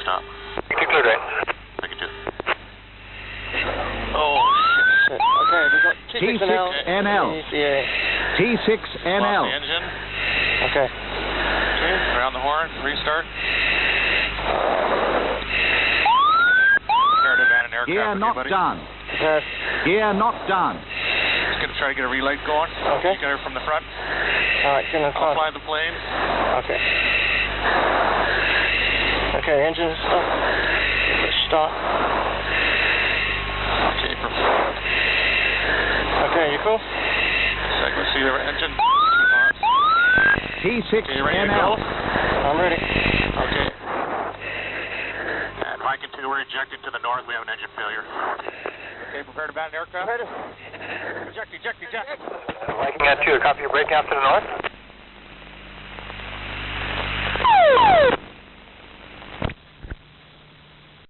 stop. You cleared, right? Thank you, too. Oh, shit. Okay, we got T6NL. T6NL. Lost the engine. Okay. Okay, around the horn, restart. Prepare to abandon aircraft. Gear with not you, buddy. done. Okay. Gear not done. Just going to try to get a relight going. Okay. You get her from the front. Alright, get in the I'll front. fly the plane. Okay. Okay, engine stop. Stop. Okay, Okay, you cool? segment see the engine. Okay, you ready to T6NL. go? I'm ready. Okay. And Mike and 2, we're ejecting to the north. We have an engine failure. Okay, prepare to abandon aircraft. Ready. Eject, eject, eject. Mike and 2, copy your break out to the north.